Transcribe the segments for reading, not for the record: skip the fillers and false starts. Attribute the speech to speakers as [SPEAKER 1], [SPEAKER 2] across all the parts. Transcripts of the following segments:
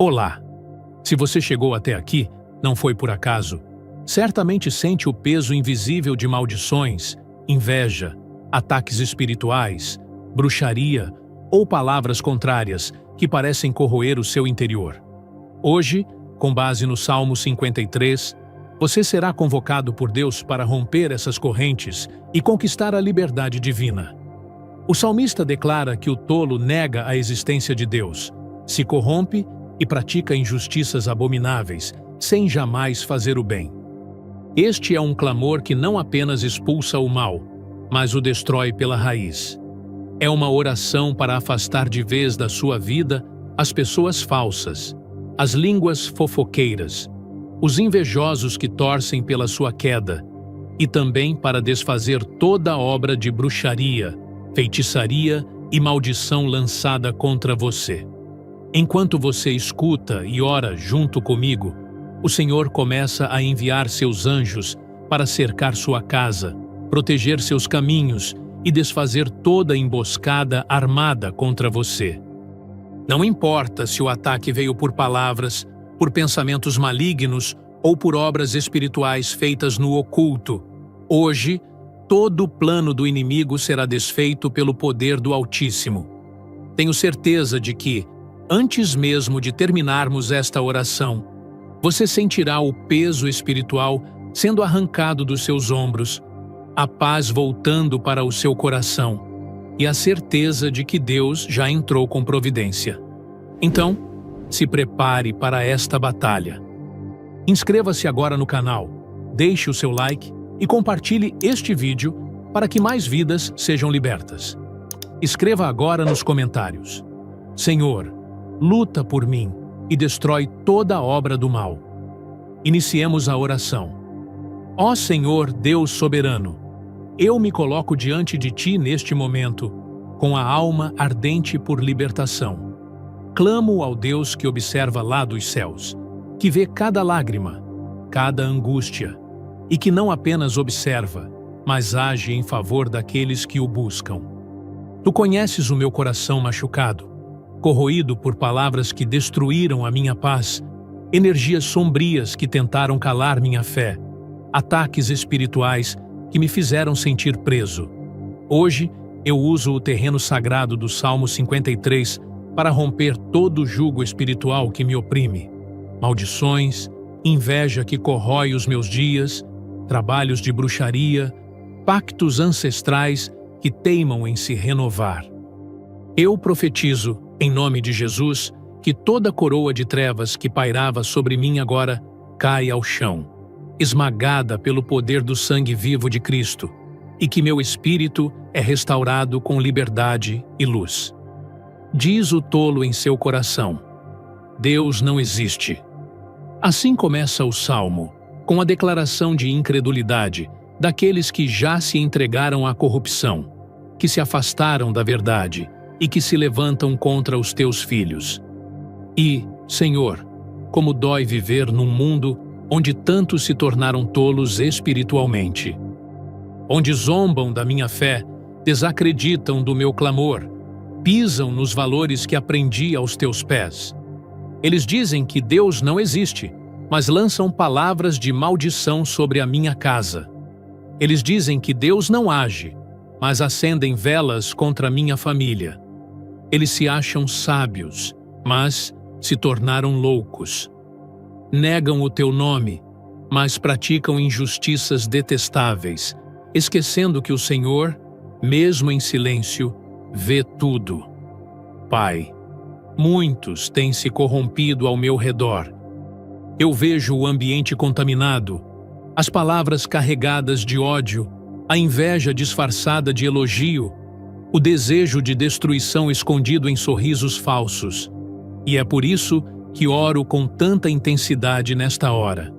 [SPEAKER 1] Olá! Se você chegou até aqui, não foi por acaso. Certamente sente o peso invisível de maldições, inveja, ataques espirituais, bruxaria ou palavras contrárias que parecem corroer o seu interior. Hoje, com base no Salmo 53, você será convocado por Deus para romper essas correntes e conquistar a liberdade divina. O salmista declara que o tolo nega a existência de Deus, se corrompe e pratica injustiças abomináveis, sem jamais fazer o bem. Este é um clamor que não apenas expulsa o mal, mas o destrói pela raiz. É uma oração para afastar de vez da sua vida as pessoas falsas, as línguas fofoqueiras, os invejosos que torcem pela sua queda, e também para desfazer toda obra de bruxaria, feitiçaria e maldição lançada contra você. Enquanto você escuta e ora junto comigo, o Senhor começa a enviar seus anjos para cercar sua casa, proteger seus caminhos e desfazer toda emboscada armada contra você. Não importa se o ataque veio por palavras, por pensamentos malignos ou por obras espirituais feitas no oculto, hoje, todo o plano do inimigo será desfeito pelo poder do Altíssimo. Tenho certeza de que, antes mesmo de terminarmos esta oração, você sentirá o peso espiritual sendo arrancado dos seus ombros, a paz voltando para o seu coração e a certeza de que Deus já entrou com providência. Então, se prepare para esta batalha. Inscreva-se agora no canal, deixe o seu like e compartilhe este vídeo para que mais vidas sejam libertas. Escreva agora nos comentários: Senhor, luta por mim e destrói toda a obra do mal. Iniciemos a oração. Ó Senhor Deus soberano, eu me coloco diante de Ti neste momento, com a alma ardente por libertação. Clamo ao Deus que observa lá dos céus, que vê cada lágrima, cada angústia, e que não apenas observa, mas age em favor daqueles que o buscam. Tu conheces o meu coração machucado, corroído por palavras que destruíram a minha paz, energias sombrias que tentaram calar minha fé, ataques espirituais que me fizeram sentir preso. Hoje, eu uso o terreno sagrado do Salmo 53 para romper todo o jugo espiritual que me oprime. Maldições, inveja que corrói os meus dias, trabalhos de bruxaria, pactos ancestrais que teimam em se renovar. Eu profetizo, em nome de Jesus, que toda coroa de trevas que pairava sobre mim agora cai ao chão, esmagada pelo poder do sangue vivo de Cristo, e que meu espírito é restaurado com liberdade e luz. Diz o tolo em seu coração: Deus não existe. Assim começa o Salmo, com a declaração de incredulidade daqueles que já se entregaram à corrupção, que se afastaram da verdade e que se levantam contra os teus filhos. E, Senhor, como dói viver num mundo onde tantos se tornaram tolos espiritualmente, onde zombam da minha fé, desacreditam do meu clamor, pisam nos valores que aprendi aos teus pés. Eles dizem que Deus não existe, mas lançam palavras de maldição sobre a minha casa. Eles dizem que Deus não age, mas acendem velas contra a minha família. Eles se acham sábios, mas se tornaram loucos. Negam o teu nome, mas praticam injustiças detestáveis, esquecendo que o Senhor, mesmo em silêncio, vê tudo. Pai, muitos têm se corrompido ao meu redor. Eu vejo o ambiente contaminado, as palavras carregadas de ódio, a inveja disfarçada de elogio, o desejo de destruição escondido em sorrisos falsos. E é por isso que oro com tanta intensidade nesta hora.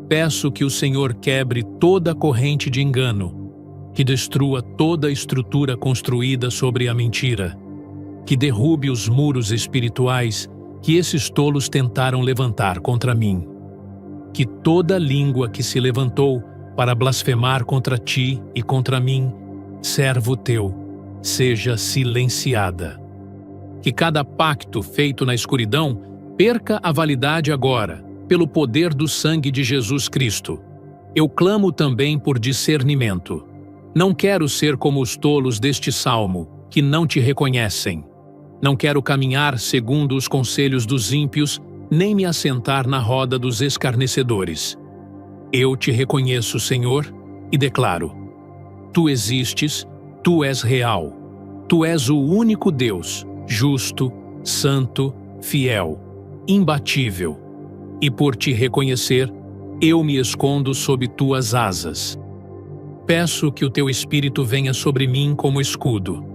[SPEAKER 1] Peço que o Senhor quebre toda a corrente de engano, que destrua toda a estrutura construída sobre a mentira, que derrube os muros espirituais que esses tolos tentaram levantar contra mim. Que toda língua que se levantou para blasfemar contra ti e contra mim, servo teu, seja silenciada. Que cada pacto feito na escuridão perca a validade agora, pelo poder do sangue de Jesus Cristo. Eu clamo também por discernimento. Não quero ser como os tolos deste salmo, que não te reconhecem. Não quero caminhar segundo os conselhos dos ímpios, nem me assentar na roda dos escarnecedores. Eu te reconheço, Senhor, e declaro: Tu existes, Tu és real. Tu és o único Deus, justo, santo, fiel, imbatível. E por te reconhecer, eu me escondo sob tuas asas. Peço que o teu Espírito venha sobre mim como escudo,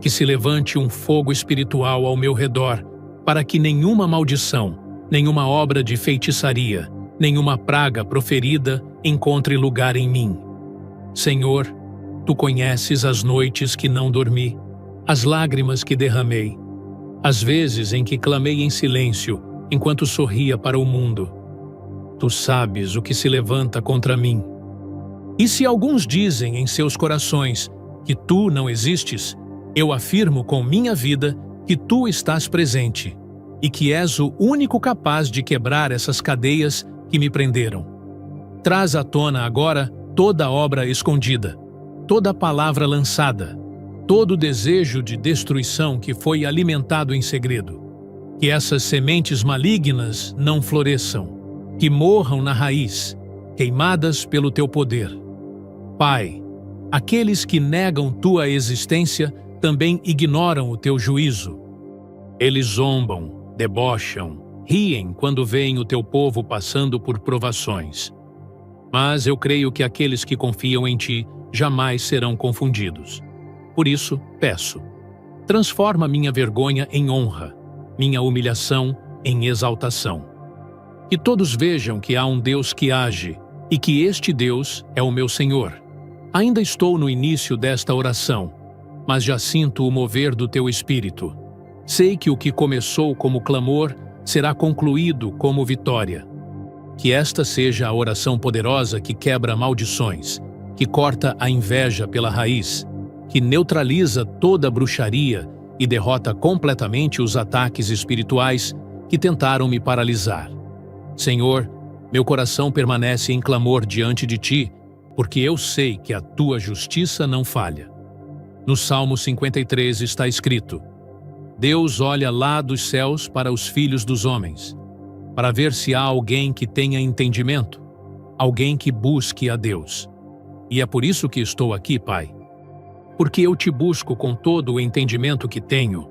[SPEAKER 1] que se levante um fogo espiritual ao meu redor, para que nenhuma maldição, nenhuma obra de feitiçaria, nenhuma praga proferida encontre lugar em mim. Senhor, Tu conheces as noites que não dormi, as lágrimas que derramei, as vezes em que clamei em silêncio, enquanto sorria para o mundo. Tu sabes o que se levanta contra mim. E se alguns dizem em seus corações que Tu não existes, eu afirmo com minha vida que Tu estás presente e que és o único capaz de quebrar essas cadeias que me prenderam. Traz à tona agora toda obra escondida, toda palavra lançada, todo desejo de destruição que foi alimentado em segredo. Que essas sementes malignas não floresçam, que morram na raiz, queimadas pelo Teu poder. Pai, aqueles que negam Tua existência também ignoram o Teu juízo. Eles zombam, debocham, riem quando veem o Teu povo passando por provações. Mas eu creio que aqueles que confiam em Ti jamais serão confundidos. Por isso, peço, transforma minha vergonha em honra, minha humilhação em exaltação. Que todos vejam que há um Deus que age e que este Deus é o meu Senhor. Ainda estou no início desta oração, mas já sinto o mover do Teu Espírito. Sei que o que começou como clamor será concluído como vitória. Que esta seja a oração poderosa que quebra maldições, que corta a inveja pela raiz, que neutraliza toda a bruxaria e derrota completamente os ataques espirituais que tentaram me paralisar. Senhor, meu coração permanece em clamor diante de Ti, porque eu sei que a Tua justiça não falha. No Salmo 53 está escrito: Deus olha lá dos céus para os filhos dos homens, para ver se há alguém que tenha entendimento, alguém que busque a Deus. E é por isso que estou aqui, Pai. Porque eu Te busco com todo o entendimento que tenho,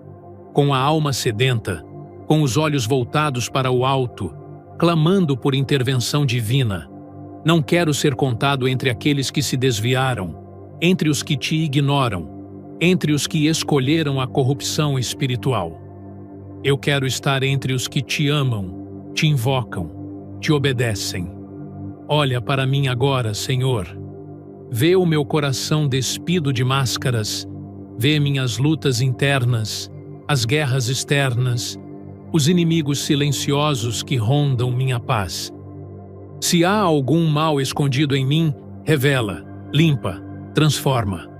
[SPEAKER 1] com a alma sedenta, com os olhos voltados para o alto, clamando por intervenção divina. Não quero ser contado entre aqueles que se desviaram, entre os que Te ignoram, entre os que escolheram a corrupção espiritual. Eu quero estar entre os que Te amam, Te invocam, Te obedecem. Olha para mim agora, Senhor. Vê o meu coração despido de máscaras, vê minhas lutas internas, as guerras externas, os inimigos silenciosos que rondam minha paz. Se há algum mal escondido em mim, revela, limpa, transforma.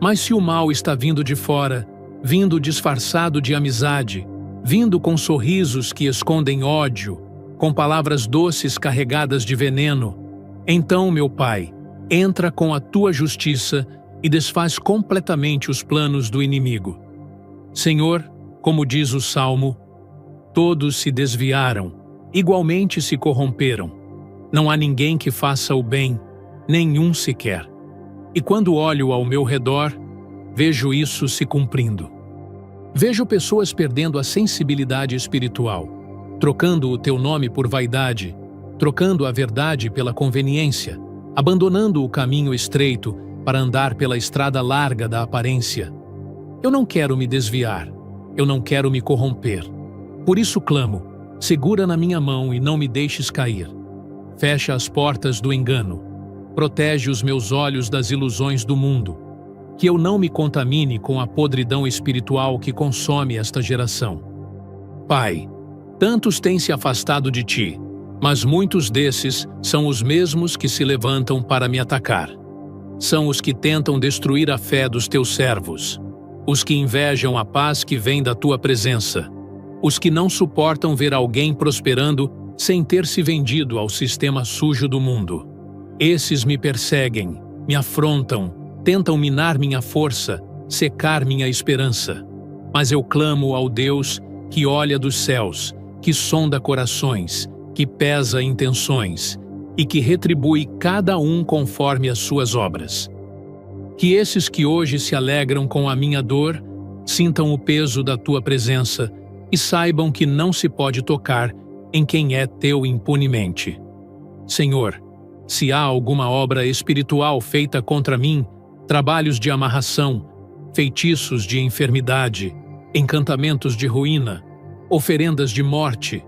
[SPEAKER 1] Mas se o mal está vindo de fora, vindo disfarçado de amizade, vindo com sorrisos que escondem ódio, com palavras doces carregadas de veneno, então, meu Pai, entra com a Tua justiça e desfaz completamente os planos do inimigo. Senhor, como diz o Salmo, todos se desviaram, igualmente se corromperam. Não há ninguém que faça o bem, nenhum sequer. E quando olho ao meu redor, vejo isso se cumprindo. Vejo pessoas perdendo a sensibilidade espiritual, trocando o Teu nome por vaidade, trocando a verdade pela conveniência, abandonando o caminho estreito para andar pela estrada larga da aparência. Eu não quero me desviar, eu não quero me corromper. Por isso clamo, segura na minha mão e não me deixes cair. Fecha as portas do engano, protege os meus olhos das ilusões do mundo, que eu não me contamine com a podridão espiritual que consome esta geração. Pai, tantos têm se afastado de Ti, mas muitos desses são os mesmos que se levantam para me atacar. São os que tentam destruir a fé dos Teus servos, os que invejam a paz que vem da Tua presença, os que não suportam ver alguém prosperando sem ter se vendido ao sistema sujo do mundo. Esses me perseguem, me afrontam, tentam minar minha força, secar minha esperança. Mas eu clamo ao Deus que olha dos céus, que sonda corações, que pesa intenções e que retribui cada um conforme as suas obras. Que esses que hoje se alegram com a minha dor sintam o peso da tua presença e saibam que não se pode tocar em quem é teu impunemente. Senhor, se há alguma obra espiritual feita contra mim, trabalhos de amarração, feitiços de enfermidade, encantamentos de ruína, oferendas de morte,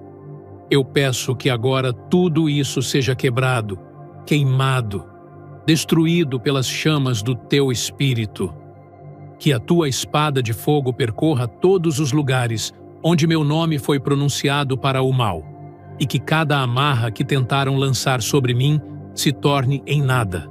[SPEAKER 1] eu peço que agora tudo isso seja quebrado, queimado, destruído pelas chamas do teu Espírito. Que a tua espada de fogo percorra todos os lugares onde meu nome foi pronunciado para o mal, e que cada amarra que tentaram lançar sobre mim se torne em nada.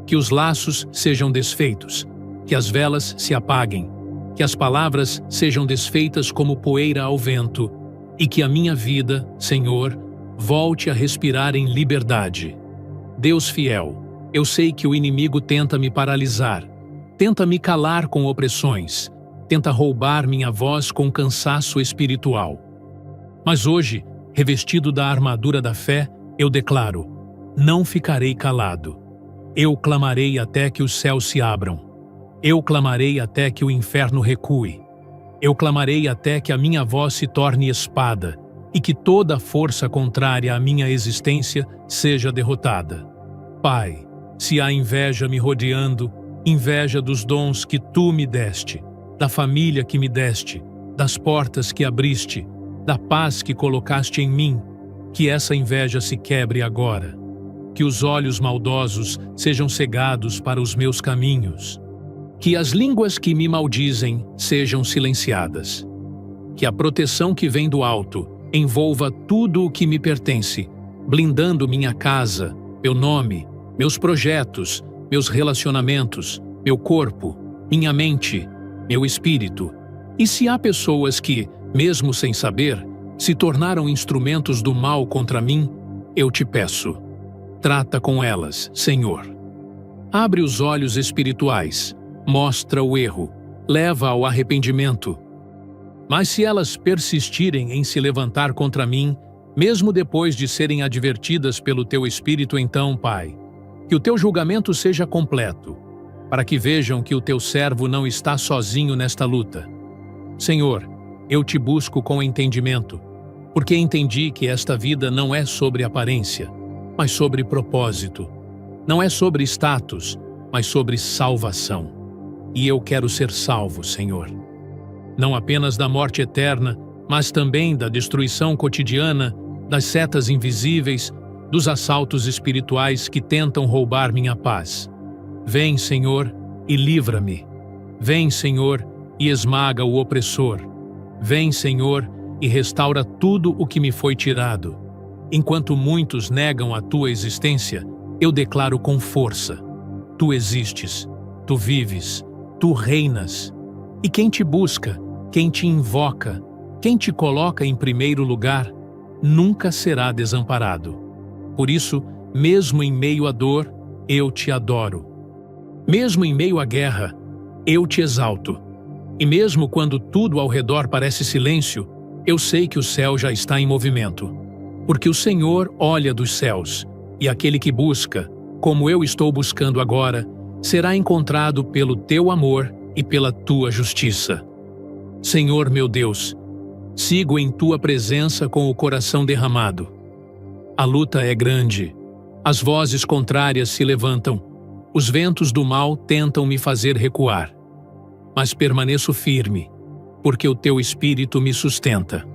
[SPEAKER 1] Que os laços sejam desfeitos, que as velas se apaguem, que as palavras sejam desfeitas como poeira ao vento, e que a minha vida, Senhor, volte a respirar em liberdade. Deus fiel, eu sei que o inimigo tenta me paralisar, tenta me calar com opressões, tenta roubar minha voz com cansaço espiritual. Mas hoje, revestido da armadura da fé, eu declaro: não ficarei calado. Eu clamarei até que os céus se abram. Eu clamarei até que o inferno recue. Eu clamarei até que a minha voz se torne espada e que toda força contrária à minha existência seja derrotada. Pai, se há inveja me rodeando, inveja dos dons que tu me deste, da família que me deste, das portas que abriste, da paz que colocaste em mim, que essa inveja se quebre agora. Que os olhos maldosos sejam cegados para os meus caminhos. Que as línguas que me maldizem sejam silenciadas. Que a proteção que vem do alto envolva tudo o que me pertence, blindando minha casa, meu nome, meus projetos, meus relacionamentos, meu corpo, minha mente, meu espírito. E se há pessoas que, mesmo sem saber, se tornaram instrumentos do mal contra mim, eu te peço, trata com elas, Senhor. Abre os olhos espirituais, mostra o erro, leva ao arrependimento. Mas se elas persistirem em se levantar contra mim, mesmo depois de serem advertidas pelo teu Espírito, então, Pai, que o teu julgamento seja completo, para que vejam que o teu servo não está sozinho nesta luta. Senhor, eu te busco com entendimento, porque entendi que esta vida não é sobre aparência, mas sobre propósito. Não é sobre status, mas sobre salvação. E eu quero ser salvo, Senhor. Não apenas da morte eterna, mas também da destruição cotidiana, das setas invisíveis, dos assaltos espirituais que tentam roubar minha paz. Vem, Senhor, e livra-me. Vem, Senhor, e esmaga o opressor. Vem, Senhor, e restaura tudo o que me foi tirado. Enquanto muitos negam a tua existência, eu declaro com força: tu existes, tu vives, tu reinas. E quem te busca, quem te invoca, quem te coloca em primeiro lugar, nunca será desamparado. Por isso, mesmo em meio à dor, eu te adoro. Mesmo em meio à guerra, eu te exalto. E mesmo quando tudo ao redor parece silêncio, eu sei que o céu já está em movimento. Porque o Senhor olha dos céus, e aquele que busca, como eu estou buscando agora, será encontrado pelo teu amor e pela tua justiça. Senhor meu Deus, sigo em tua presença com o coração derramado. A luta é grande, as vozes contrárias se levantam, os ventos do mal tentam me fazer recuar. Mas permaneço firme, porque o teu Espírito me sustenta.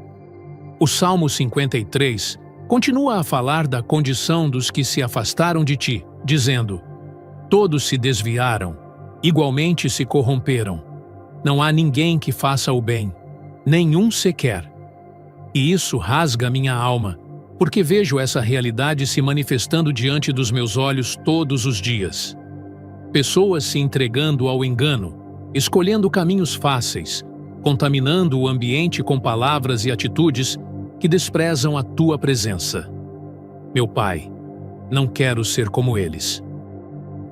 [SPEAKER 1] O Salmo 53 continua a falar da condição dos que se afastaram de ti, dizendo: todos se desviaram, igualmente se corromperam. Não há ninguém que faça o bem, nenhum sequer. E isso rasga minha alma, porque vejo essa realidade se manifestando diante dos meus olhos todos os dias. Pessoas se entregando ao engano, escolhendo caminhos fáceis, contaminando o ambiente com palavras e atitudes que desprezam a tua presença. Meu Pai, não quero ser como eles.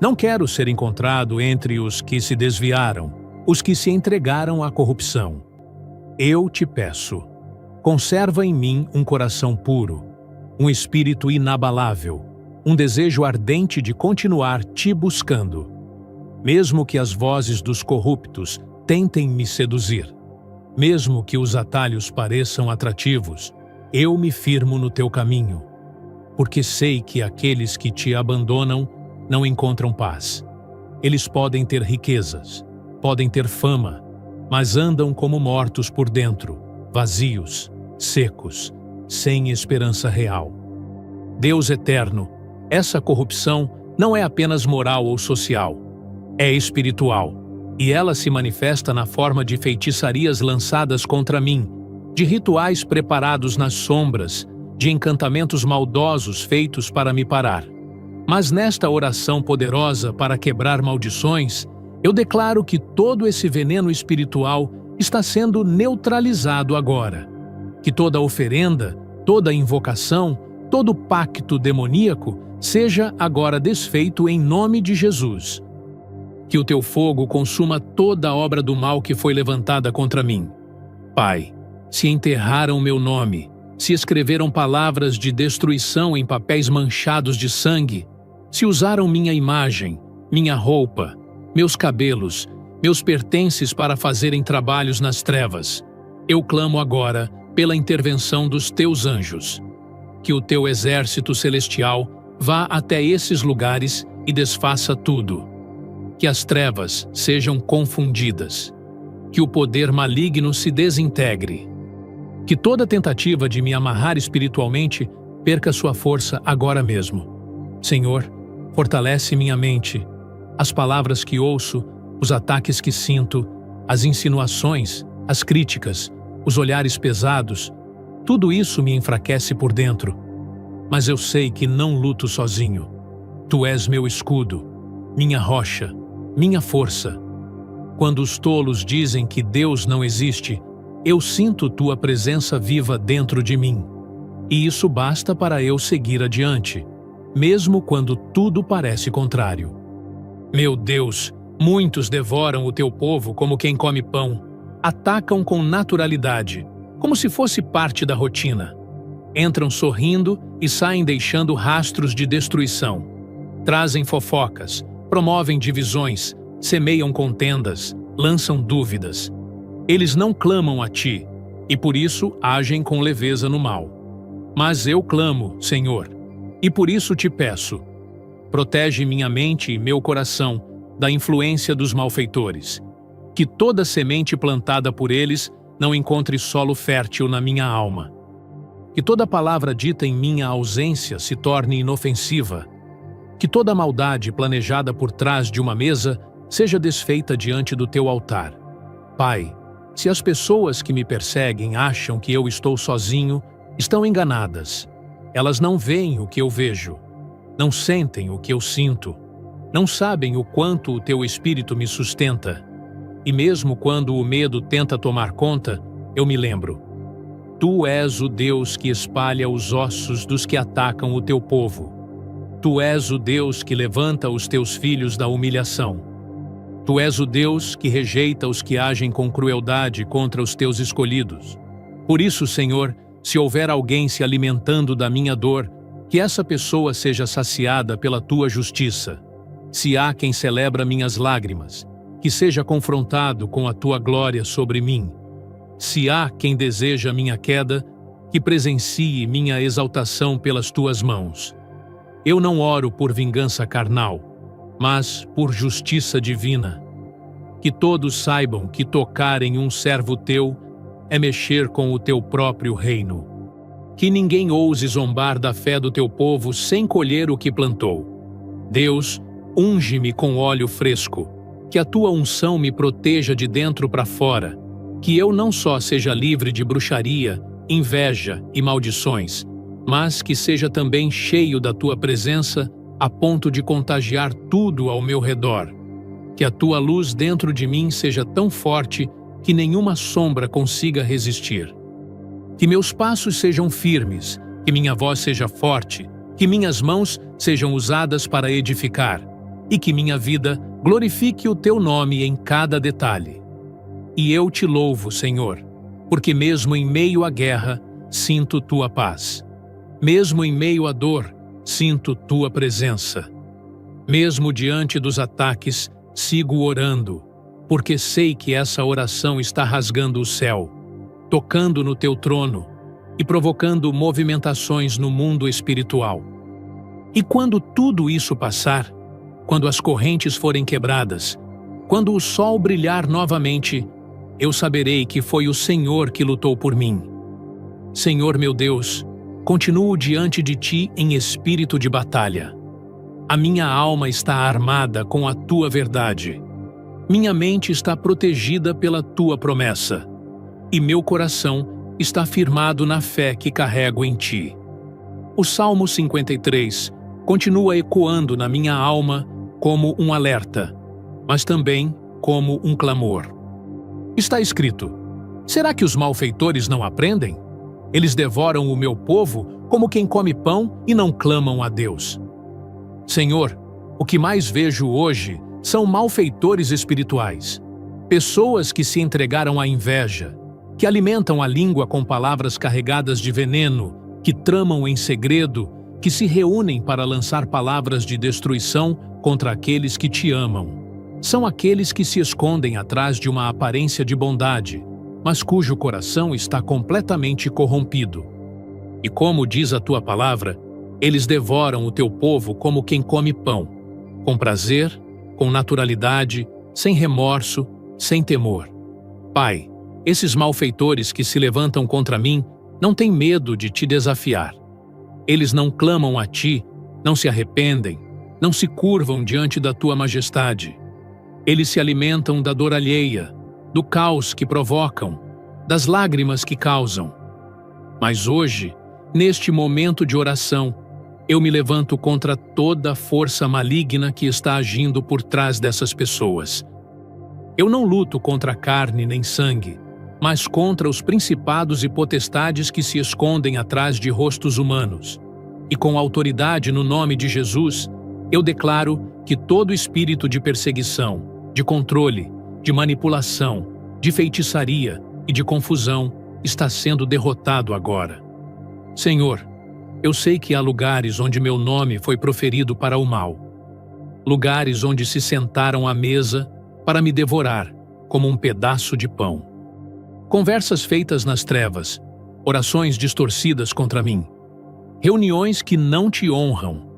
[SPEAKER 1] Não quero ser encontrado entre os que se desviaram, os que se entregaram à corrupção. Eu te peço, conserva em mim um coração puro, um espírito inabalável, um desejo ardente de continuar te buscando. Mesmo que as vozes dos corruptos tentem me seduzir, mesmo que os atalhos pareçam atrativos, eu me firmo no teu caminho, porque sei que aqueles que te abandonam não encontram paz. Eles podem ter riquezas, podem ter fama, mas andam como mortos por dentro, vazios, secos, sem esperança real. Deus eterno, essa corrupção não é apenas moral ou social, é espiritual, e ela se manifesta na forma de feitiçarias lançadas contra mim, de rituais preparados nas sombras, de encantamentos maldosos feitos para me parar. Mas nesta oração poderosa para quebrar maldições, eu declaro que todo esse veneno espiritual está sendo neutralizado agora. Que toda oferenda, toda invocação, todo pacto demoníaco seja agora desfeito em nome de Jesus. Que o teu fogo consuma toda a obra do mal que foi levantada contra mim. Pai, se enterraram meu nome, se escreveram palavras de destruição em papéis manchados de sangue, se usaram minha imagem, minha roupa, meus cabelos, meus pertences para fazerem trabalhos nas trevas, eu clamo agora pela intervenção dos teus anjos. Que o teu exército celestial vá até esses lugares e desfaça tudo. Que as trevas sejam confundidas. Que o poder maligno se desintegre. Que toda tentativa de me amarrar espiritualmente perca sua força agora mesmo. Senhor, fortalece minha mente. As palavras que ouço, os ataques que sinto, as insinuações, as críticas, os olhares pesados, tudo isso me enfraquece por dentro. Mas eu sei que não luto sozinho. Tu és meu escudo, minha rocha, minha força. Quando os tolos dizem que Deus não existe, eu sinto tua presença viva dentro de mim. E isso basta para eu seguir adiante, mesmo quando tudo parece contrário. Meu Deus, muitos devoram o teu povo como quem come pão. Atacam com naturalidade, como se fosse parte da rotina. Entram sorrindo e saem deixando rastros de destruição. Trazem fofocas, promovem divisões, semeiam contendas, lançam dúvidas. Eles não clamam a ti, e por isso agem com leveza no mal. Mas eu clamo, Senhor, e por isso te peço. Protege minha mente e meu coração da influência dos malfeitores. Que toda semente plantada por eles não encontre solo fértil na minha alma. Que toda palavra dita em minha ausência se torne inofensiva. Que toda maldade planejada por trás de uma mesa seja desfeita diante do teu altar. Pai, se as pessoas que me perseguem acham que eu estou sozinho, estão enganadas. Elas não veem o que eu vejo, não sentem o que eu sinto, não sabem o quanto o teu Espírito me sustenta. E mesmo quando o medo tenta tomar conta, eu me lembro. Tu és o Deus que espalha os ossos dos que atacam o teu povo. Tu és o Deus que levanta os teus filhos da humilhação. Tu és o Deus que rejeita os que agem com crueldade contra os teus escolhidos. Por isso, Senhor, se houver alguém se alimentando da minha dor, que essa pessoa seja saciada pela tua justiça. Se há quem celebra minhas lágrimas, que seja confrontado com a tua glória sobre mim. Se há quem deseja minha queda, que presencie minha exaltação pelas tuas mãos. Eu não oro por vingança carnal, mas por justiça divina. Que todos saibam que tocar em um servo teu é mexer com o teu próprio reino. Que ninguém ouse zombar da fé do teu povo sem colher o que plantou. Deus, unge-me com óleo fresco, que a tua unção me proteja de dentro para fora, que eu não só seja livre de bruxaria, inveja e maldições, mas que seja também cheio da tua presença a ponto de contagiar tudo ao meu redor. Que a tua luz dentro de mim seja tão forte que nenhuma sombra consiga resistir. Que meus passos sejam firmes, que minha voz seja forte, que minhas mãos sejam usadas para edificar, e que minha vida glorifique o teu nome em cada detalhe. E eu te louvo, Senhor, porque mesmo em meio à guerra, sinto tua paz. Mesmo em meio à dor, sinto tua presença. Mesmo diante dos ataques, sigo orando, porque sei que essa oração está rasgando o céu, tocando no teu trono e provocando movimentações no mundo espiritual. E quando tudo isso passar, quando as correntes forem quebradas, quando o sol brilhar novamente, eu saberei que foi o Senhor que lutou por mim. Senhor meu Deus, continuo diante de ti em espírito de batalha. A minha alma está armada com a tua verdade. Minha mente está protegida pela tua promessa. E meu coração está firmado na fé que carrego em ti. O Salmo 53 continua ecoando na minha alma como um alerta, mas também como um clamor. Está escrito: será que os malfeitores não aprendem? Eles devoram o meu povo como quem come pão e não clamam a Deus. Senhor, o que mais vejo hoje são malfeitores espirituais, pessoas que se entregaram à inveja, que alimentam a língua com palavras carregadas de veneno, que tramam em segredo, que se reúnem para lançar palavras de destruição contra aqueles que te amam. São aqueles que se escondem atrás de uma aparência de bondade, mas cujo coração está completamente corrompido. E como diz a tua palavra, eles devoram o teu povo como quem come pão, com prazer, com naturalidade, sem remorso, sem temor. Pai, esses malfeitores que se levantam contra mim não têm medo de te desafiar. Eles não clamam a ti, não se arrependem, não se curvam diante da tua majestade. Eles se alimentam da dor alheia, do caos que provocam, das lágrimas que causam. Mas hoje, neste momento de oração, eu me levanto contra toda a força maligna que está agindo por trás dessas pessoas. Eu não luto contra carne nem sangue, mas contra os principados e potestades que se escondem atrás de rostos humanos. E com autoridade no nome de Jesus, eu declaro que todo espírito de perseguição, de controle, de manipulação, de feitiçaria e de confusão está sendo derrotado agora. Senhor, eu sei que há lugares onde meu nome foi proferido para o mal, lugares onde se sentaram à mesa para me devorar como um pedaço de pão. Conversas feitas nas trevas, orações distorcidas contra mim, reuniões que não te honram,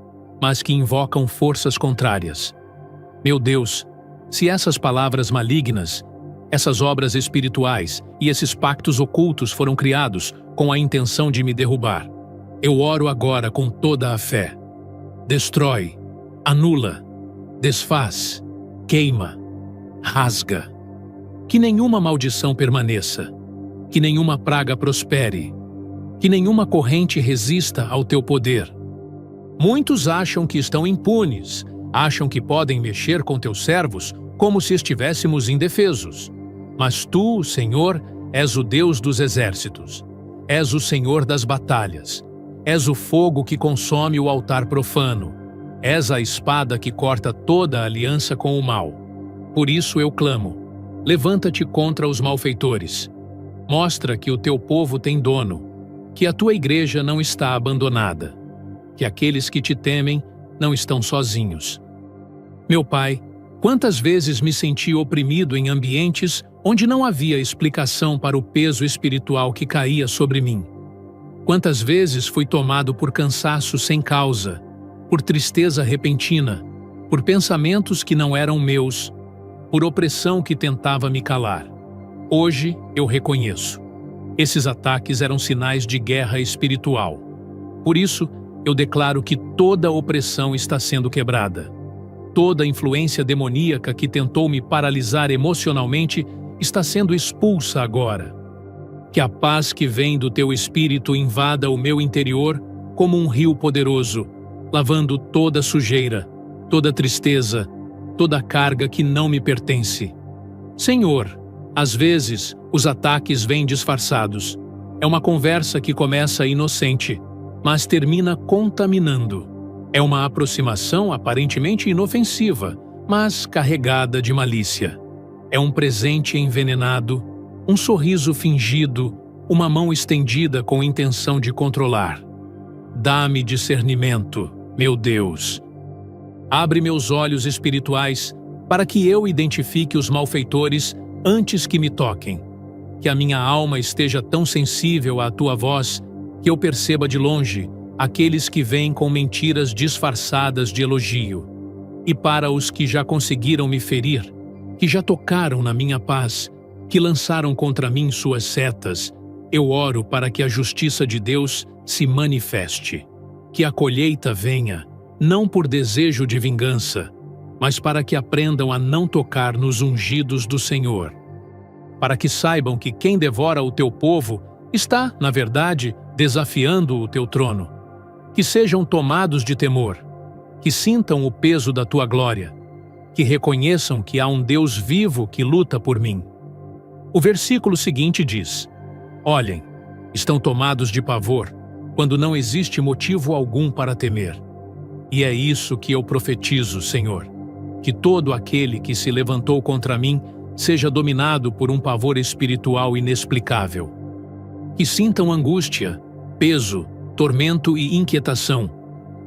[SPEAKER 1] mas que invocam forças contrárias. Meu Deus, se essas palavras malignas, essas obras espirituais e esses pactos ocultos foram criados com a intenção de me derrubar, eu oro agora com toda a fé. Destrói, anula, desfaz, queima, rasga. Que nenhuma maldição permaneça, que nenhuma praga prospere, que nenhuma corrente resista ao teu poder. Muitos acham que estão impunes, acham que podem mexer com teus servos como se estivéssemos indefesos. Mas tu, Senhor, és o Deus dos exércitos. És o Senhor das batalhas. És o fogo que consome o altar profano. És a espada que corta toda a aliança com o mal. Por isso eu clamo: levanta-te contra os malfeitores. Mostra que o teu povo tem dono, que a tua igreja não está abandonada, que aqueles que te temem não estão sozinhos. Meu Pai, quantas vezes me senti oprimido em ambientes onde não havia explicação para o peso espiritual que caía sobre mim. Quantas vezes fui tomado por cansaço sem causa, por tristeza repentina, por pensamentos que não eram meus, por opressão que tentava me calar. Hoje eu reconheço. Esses ataques eram sinais de guerra espiritual. Por isso, eu declaro que toda opressão está sendo quebrada. Toda influência demoníaca que tentou me paralisar emocionalmente está sendo expulsa agora. Que a paz que vem do teu espírito invada o meu interior como um rio poderoso, lavando toda sujeira, toda tristeza, toda carga que não me pertence. Senhor, Às vezes, os ataques vêm disfarçados. É uma conversa que começa inocente, mas termina contaminando. É uma aproximação aparentemente inofensiva, mas carregada de malícia. É um presente envenenado, um sorriso fingido, uma mão estendida com intenção de controlar. Dá-me discernimento, meu Deus. Abre meus olhos espirituais para que eu identifique os malfeitores antes que me toquem. Que a minha alma esteja tão sensível à tua voz que eu perceba de longe aqueles que vêm com mentiras disfarçadas de elogio. E para os que já conseguiram me ferir, que já tocaram na minha paz, que lançaram contra mim suas setas, eu oro para que a justiça de Deus se manifeste. Que a colheita venha, não por desejo de vingança, mas para que aprendam a não tocar nos ungidos do Senhor. Para que saibam que quem devora o teu povo está, na verdade, desafiando o teu trono. Que sejam tomados de temor, que sintam o peso da tua glória, que reconheçam que há um Deus vivo que luta por mim. O versículo seguinte diz: Olhem, estão tomados de pavor, quando não existe motivo algum para temer. E é isso que eu profetizo, Senhor, que todo aquele que se levantou contra mim seja dominado por um pavor espiritual inexplicável. Que sintam angústia, peso, tormento e inquietação,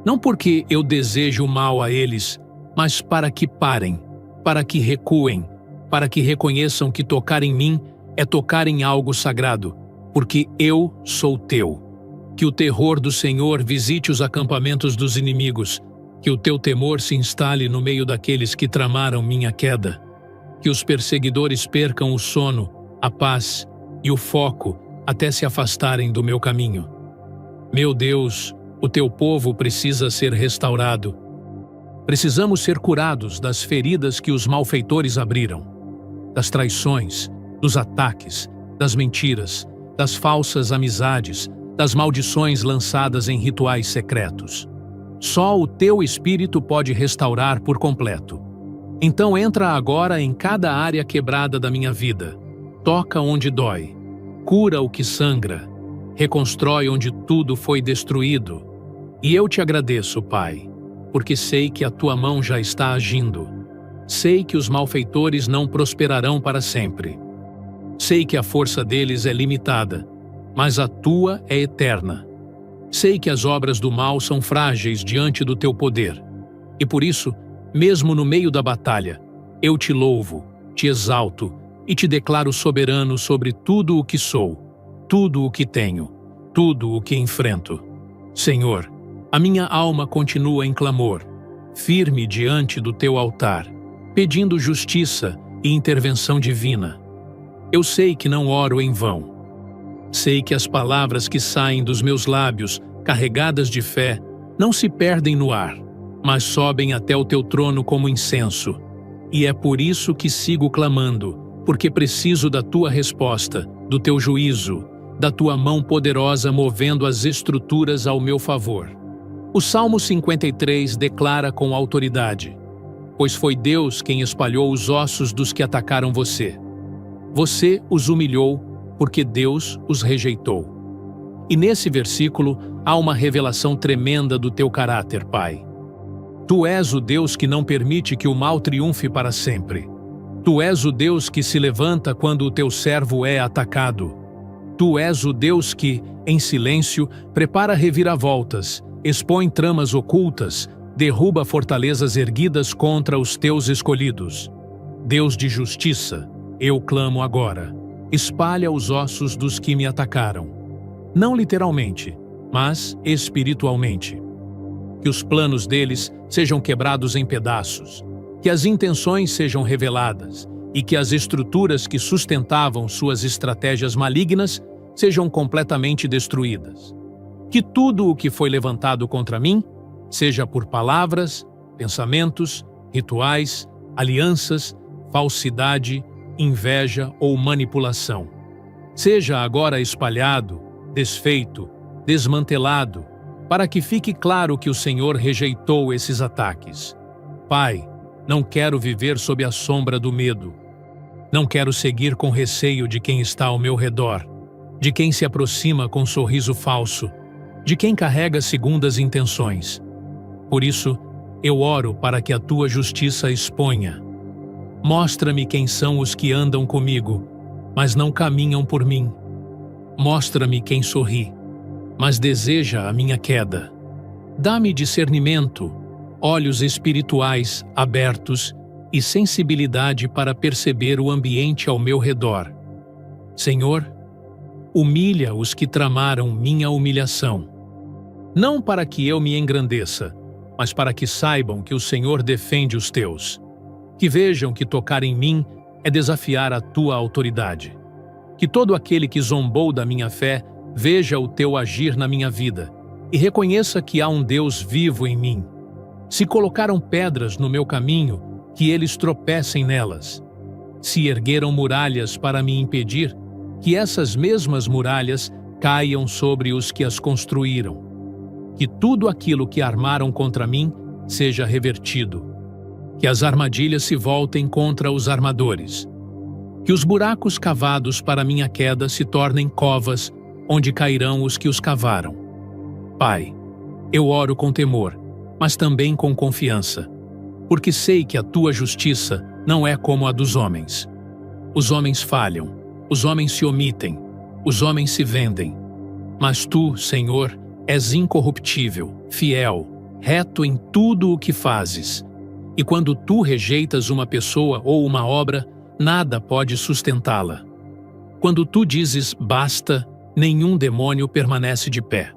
[SPEAKER 1] não porque eu desejo o mal a eles, mas para que parem, para que recuem, para que reconheçam que tocar em mim é tocar em algo sagrado, porque eu sou teu. Que o terror do Senhor visite os acampamentos dos inimigos, que o teu temor se instale no meio daqueles que tramaram minha queda. Que os perseguidores percam o sono, a paz e o foco até se afastarem do meu caminho. Meu Deus, o teu povo precisa ser restaurado. Precisamos ser curados das feridas que os malfeitores abriram, das traições, dos ataques, das mentiras, das falsas amizades, das maldições lançadas em rituais secretos. Só o teu Espírito pode restaurar por completo. Então entra agora em cada área quebrada da minha vida. Toca onde dói. Cura o que sangra. Reconstrói onde tudo foi destruído. E eu te agradeço, Pai, porque sei que a tua mão já está agindo. Sei que os malfeitores não prosperarão para sempre. Sei que a força deles é limitada, mas a tua é eterna. Sei que as obras do mal são frágeis diante do teu poder. E por isso, mesmo no meio da batalha, eu te louvo, te exalto e te declaro soberano sobre tudo o que sou, tudo o que tenho, tudo o que enfrento. Senhor, a minha alma continua em clamor, firme diante do teu altar, pedindo justiça e intervenção divina. Eu sei que não oro em vão. Sei que as palavras que saem dos meus lábios, carregadas de fé, não se perdem no ar, mas sobem até o teu trono como incenso. E é por isso que sigo clamando, porque preciso da tua resposta, do teu juízo, da tua mão poderosa movendo as estruturas ao meu favor. O Salmo 53 declara com autoridade: Pois foi Deus quem espalhou os ossos dos que atacaram você. Você os humilhou, porque Deus os rejeitou. E nesse versículo há uma revelação tremenda do teu caráter, Pai. Tu és o Deus que não permite que o mal triunfe para sempre. Tu és o Deus que se levanta quando o teu servo é atacado. Tu és o Deus que, em silêncio, prepara reviravoltas, expõe tramas ocultas, derruba fortalezas erguidas contra os teus escolhidos. Deus de justiça, eu clamo agora. Espalha os ossos dos que me atacaram. Não literalmente, mas espiritualmente. Que os planos deles sejam quebrados em pedaços, que as intenções sejam reveladas e que as estruturas que sustentavam suas estratégias malignas sejam completamente destruídas. Que tudo o que foi levantado contra mim, seja por palavras, pensamentos, rituais, alianças, falsidade, inveja ou manipulação, seja agora espalhado, desfeito, desmantelado, para que fique claro que o Senhor rejeitou esses ataques. Pai, não quero viver sob a sombra do medo. Não quero seguir com receio de quem está ao meu redor, de quem se aproxima com sorriso falso, de quem carrega segundas intenções. Por isso, eu oro para que a tua justiça exponha. Mostra-me quem são os que andam comigo, mas não caminham por mim. Mostra-me quem sorri, mas deseja a minha queda. Dá-me discernimento, olhos espirituais abertos e sensibilidade para perceber o ambiente ao meu redor. Senhor, humilha os que tramaram minha humilhação. Não para que eu me engrandeça, mas para que saibam que o Senhor defende os teus. Que vejam que tocar em mim é desafiar a tua autoridade. Que todo aquele que zombou da minha fé veja o teu agir na minha vida e reconheça que há um Deus vivo em mim. Se colocaram pedras no meu caminho, que eles tropecem nelas. Se ergueram muralhas para me impedir, que essas mesmas muralhas caiam sobre os que as construíram. Que tudo aquilo que armaram contra mim seja revertido. Que as armadilhas se voltem contra os armadores. Que os buracos cavados para minha queda se tornem covas, onde cairão os que os cavaram. Pai, eu oro com temor, mas também com confiança, porque sei que a tua justiça não é como a dos homens. Os homens falham, os homens se omitem, os homens se vendem. Mas tu, Senhor, és incorruptível, fiel, reto em tudo o que fazes. E quando tu rejeitas uma pessoa ou uma obra, nada pode sustentá-la. Quando tu dizes basta, nenhum demônio permanece de pé.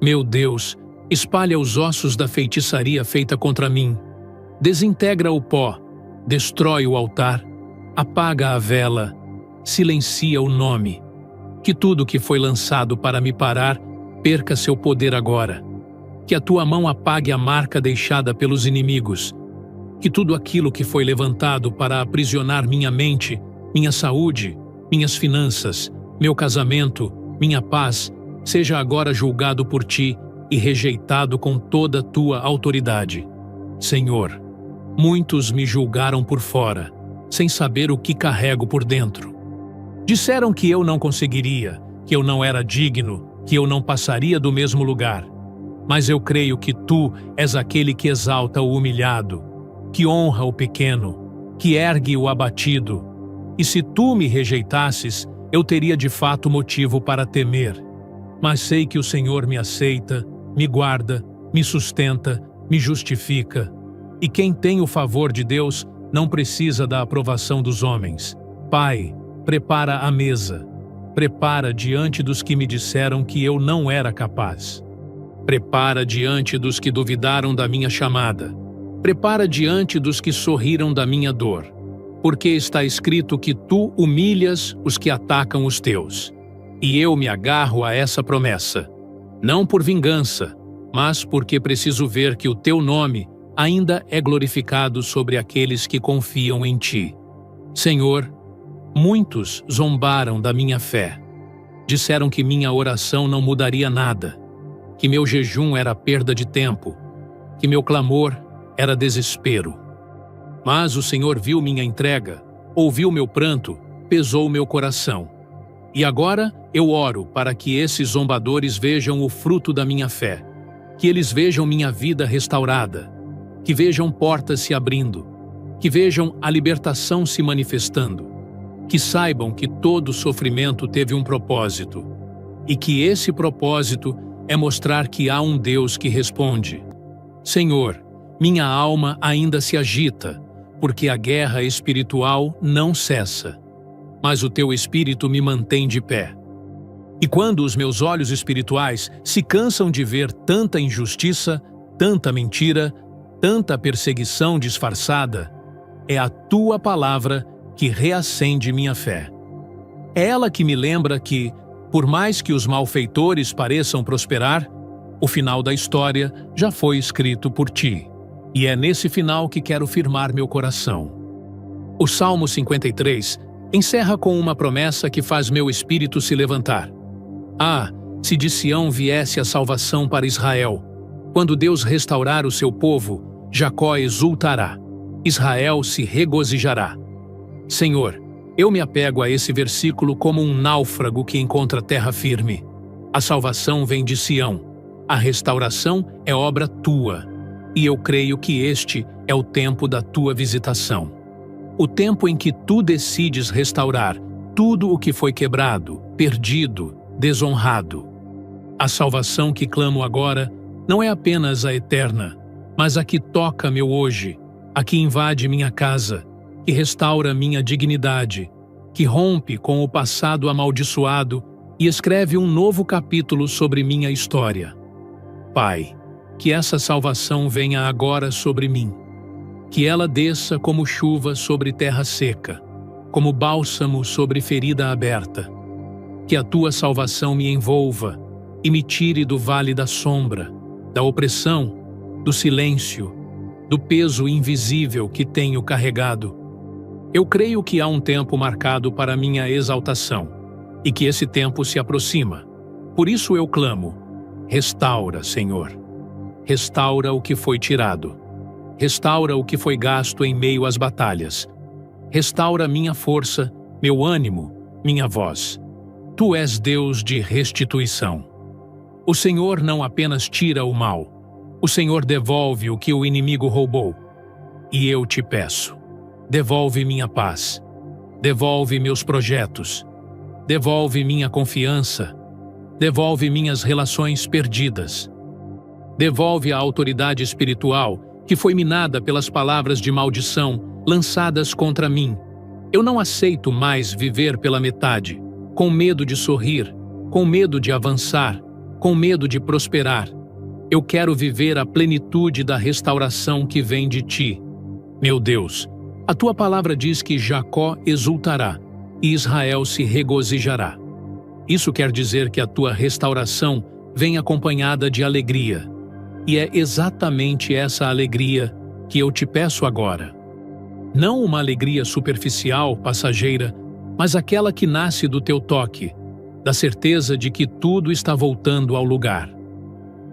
[SPEAKER 1] Meu Deus, espalha os ossos da feitiçaria feita contra mim. Desintegra o pó, destrói o altar, apaga a vela, silencia o nome. Que tudo que foi lançado para me parar perca seu poder agora. Que a tua mão apague a marca deixada pelos inimigos. Que tudo aquilo que foi levantado para aprisionar minha mente, minha saúde, minhas finanças, meu casamento, minha paz, seja agora julgado por ti e rejeitado com toda a tua autoridade. Senhor, muitos me julgaram por fora, sem saber o que carrego por dentro. Disseram que eu não conseguiria, que eu não era digno, que eu não passaria do mesmo lugar. Mas eu creio que tu és aquele que exalta o humilhado, que honra o pequeno, que ergue o abatido. E se tu me rejeitasses, eu teria de fato motivo para temer. Mas sei que o Senhor me aceita, me guarda, me sustenta, me justifica. E quem tem o favor de Deus não precisa da aprovação dos homens. Pai, prepara a mesa. Prepara diante dos que me disseram que eu não era capaz. Prepara diante dos que duvidaram da minha chamada. Prepara diante dos que sorriram da minha dor. Porque está escrito que tu humilhas os que atacam os teus. E eu me agarro a essa promessa, não por vingança, mas porque preciso ver que o teu nome ainda é glorificado sobre aqueles que confiam em ti. Senhor, muitos zombaram da minha fé. Disseram que minha oração não mudaria nada, que meu jejum era perda de tempo, que meu clamor era desespero. Mas o Senhor viu minha entrega, ouviu meu pranto, pesou meu coração. E agora eu oro para que esses zombadores vejam o fruto da minha fé, que eles vejam minha vida restaurada, que vejam portas se abrindo, que vejam a libertação se manifestando, que saibam que todo sofrimento teve um propósito, e que esse propósito é mostrar que há um Deus que responde. Senhor, minha alma ainda se agita, porque a guerra espiritual não cessa. Mas o teu Espírito me mantém de pé. E quando os meus olhos espirituais se cansam de ver tanta injustiça, tanta mentira, tanta perseguição disfarçada, é a tua palavra que reacende minha fé. É ela que me lembra que, por mais que os malfeitores pareçam prosperar, o final da história já foi escrito por ti. E é nesse final que quero firmar meu coração. O Salmo 53 encerra com uma promessa que faz meu espírito se levantar. Ah, se de Sião viesse a salvação para Israel! Quando Deus restaurar o seu povo, Jacó exultará, Israel se regozijará. Senhor, Eu me apego a esse versículo como um náufrago que encontra terra firme. A salvação vem de Sião. A restauração é obra tua. E eu creio que este é o tempo da tua visitação. O tempo em que tu decides restaurar tudo o que foi quebrado, perdido, desonrado. A salvação que clamo agora não é apenas a eterna, mas a que toca meu hoje, a que invade minha casa, que restaura minha dignidade, que rompe com o passado amaldiçoado e escreve um novo capítulo sobre minha história. Pai, que essa salvação venha agora sobre mim, que ela desça como chuva sobre terra seca, como bálsamo sobre ferida aberta, que a tua salvação me envolva e me tire do vale da sombra, da opressão, do silêncio, do peso invisível que tenho carregado. Eu creio que há um tempo marcado para minha exaltação e que esse tempo se aproxima. Por isso eu clamo: restaura, Senhor. Restaura o que foi tirado. Restaura o que foi gasto em meio às batalhas. Restaura minha força, meu ânimo, minha voz. Tu és Deus de restituição. O Senhor não apenas tira o mal, o Senhor devolve o que o inimigo roubou. E eu te peço, devolve minha paz, devolve meus projetos, devolve minha confiança, devolve minhas relações perdidas. Devolve a autoridade espiritual que foi minada pelas palavras de maldição lançadas contra mim. Eu não aceito mais viver pela metade, com medo de sorrir, com medo de avançar, com medo de prosperar. Eu quero viver a plenitude da restauração que vem de ti. Meu Deus, a tua palavra diz que Jacó exultará e Israel se regozijará. Isso quer dizer que a tua restauração vem acompanhada de alegria. E é exatamente essa alegria que eu te peço agora. Não uma alegria superficial, passageira, mas aquela que nasce do teu toque, da certeza de que tudo está voltando ao lugar.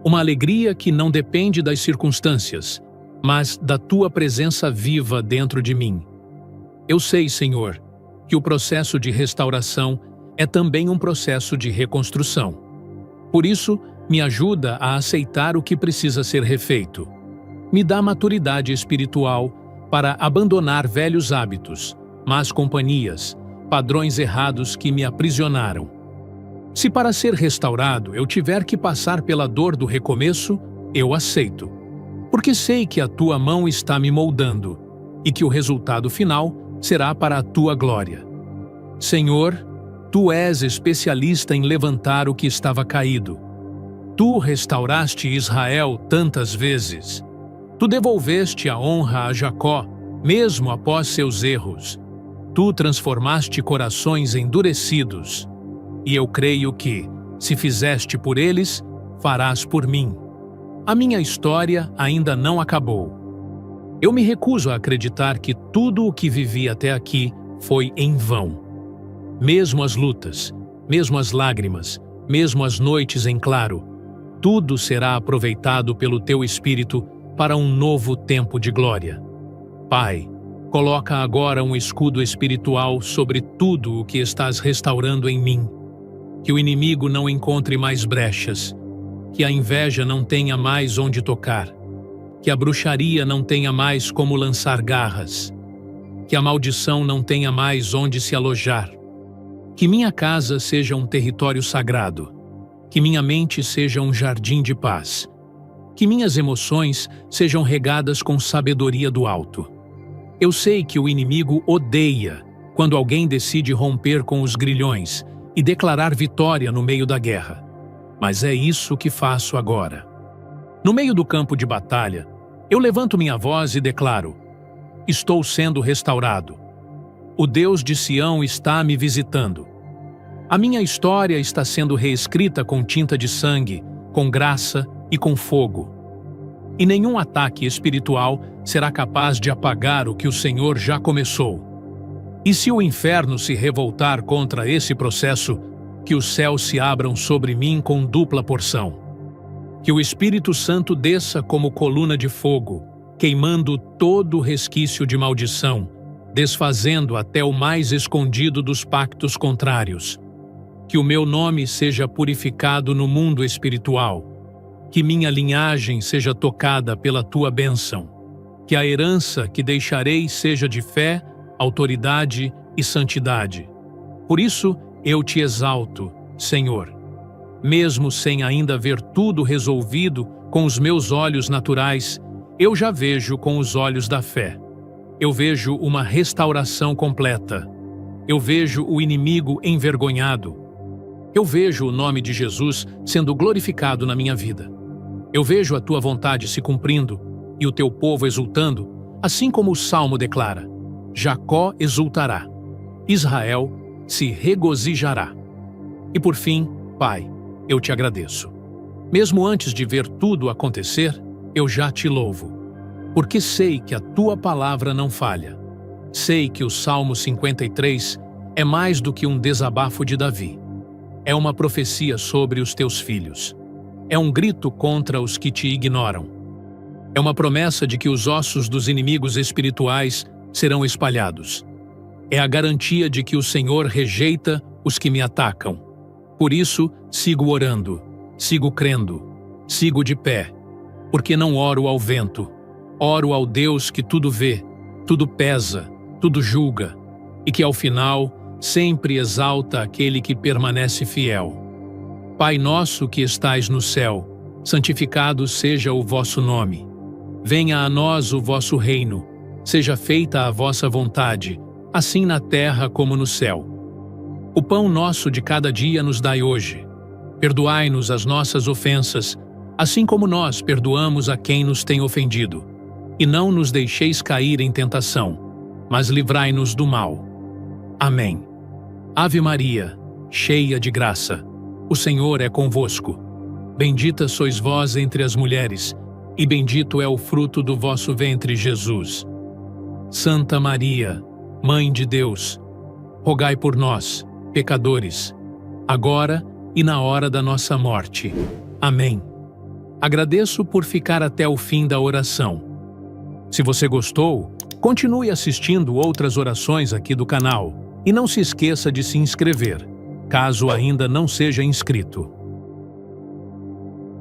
[SPEAKER 1] Uma alegria que não depende das circunstâncias, mas da tua presença viva dentro de mim. Eu sei, Senhor, que o processo de restauração é também um processo de reconstrução. Por isso, me ajuda a aceitar o que precisa ser refeito. Me dá maturidade espiritual para abandonar velhos hábitos, más companhias, padrões errados que me aprisionaram. Se para ser restaurado eu tiver que passar pela dor do recomeço, eu aceito. Porque sei que a tua mão está me moldando e que o resultado final será para a tua glória. Senhor, tu és especialista em levantar o que estava caído. Tu restauraste Israel tantas vezes. Tu devolveste a honra a Jacó, mesmo após seus erros. Tu transformaste corações endurecidos. E eu creio que, se fizeste por eles, farás por mim. A minha história ainda não acabou. Eu me recuso a acreditar que tudo o que vivi até aqui foi em vão. Mesmo as lutas, mesmo as lágrimas, mesmo as noites em claro, tudo será aproveitado pelo teu Espírito para um novo tempo de glória. Pai, coloca agora um escudo espiritual sobre tudo o que estás restaurando em mim. Que o inimigo não encontre mais brechas, que a inveja não tenha mais onde tocar, que a bruxaria não tenha mais como lançar garras, que a maldição não tenha mais onde se alojar. Que minha casa seja um território sagrado, que minha mente seja um jardim de paz, que minhas emoções sejam regadas com sabedoria do alto. Eu sei que o inimigo odeia quando alguém decide romper com os grilhões e declarar vitória no meio da guerra. Mas é isso que faço agora. No meio do campo de batalha, eu levanto minha voz e declaro: estou sendo restaurado. O Deus de Sião está me visitando. A minha história está sendo reescrita com tinta de sangue, com graça e com fogo. E nenhum ataque espiritual será capaz de apagar o que o Senhor já começou. E se o inferno se revoltar contra esse processo, que os céus se abram sobre mim com dupla porção. Que o Espírito Santo desça como coluna de fogo, queimando todo o resquício de maldição, desfazendo até o mais escondido dos pactos contrários. Que o meu nome seja purificado no mundo espiritual. Que minha linhagem seja tocada pela tua bênção. Que a herança que deixarei seja de fé, autoridade e santidade. Por isso eu te exalto, Senhor. Mesmo sem ainda ver tudo resolvido com os meus olhos naturais, eu já vejo com os olhos da fé. Eu vejo uma restauração completa. Eu vejo o inimigo envergonhado. Eu vejo o nome de Jesus sendo glorificado na minha vida. Eu vejo a tua vontade se cumprindo e o teu povo exultando, assim como o Salmo declara: Jacó exultará, Israel se regozijará. E por fim, Pai, eu te agradeço. Mesmo antes de ver tudo acontecer, eu já te louvo, porque sei que a tua palavra não falha. Sei que o Salmo 53 é mais do que um desabafo de Davi. É uma profecia sobre os teus filhos. É um grito contra os que te ignoram. É uma promessa de que os ossos dos inimigos espirituais serão espalhados. É a garantia de que o Senhor rejeita os que me atacam. Por isso, sigo orando, sigo crendo, sigo de pé, porque não oro ao vento. Oro ao Deus que tudo vê, tudo pesa, tudo julga, e que ao final sempre exalta aquele que permanece fiel. Pai nosso que estais no céu, santificado seja o vosso nome. Venha a nós o vosso reino, seja feita a vossa vontade, assim na terra como no céu. O pão nosso de cada dia nos dai hoje. Perdoai-nos as nossas ofensas, assim como nós perdoamos a quem nos tem ofendido. E não nos deixeis cair em tentação, mas livrai-nos do mal. Amém. Ave Maria, cheia de graça, o Senhor é convosco. Bendita sois vós entre as mulheres, e bendito é o fruto do vosso ventre, Jesus. Santa Maria, Mãe de Deus, rogai por nós, pecadores, agora e na hora da nossa morte. Amém. Agradeço por ficar até o fim da oração. Se você gostou, continue assistindo outras orações aqui do canal e não se esqueça de se inscrever, caso ainda não seja inscrito.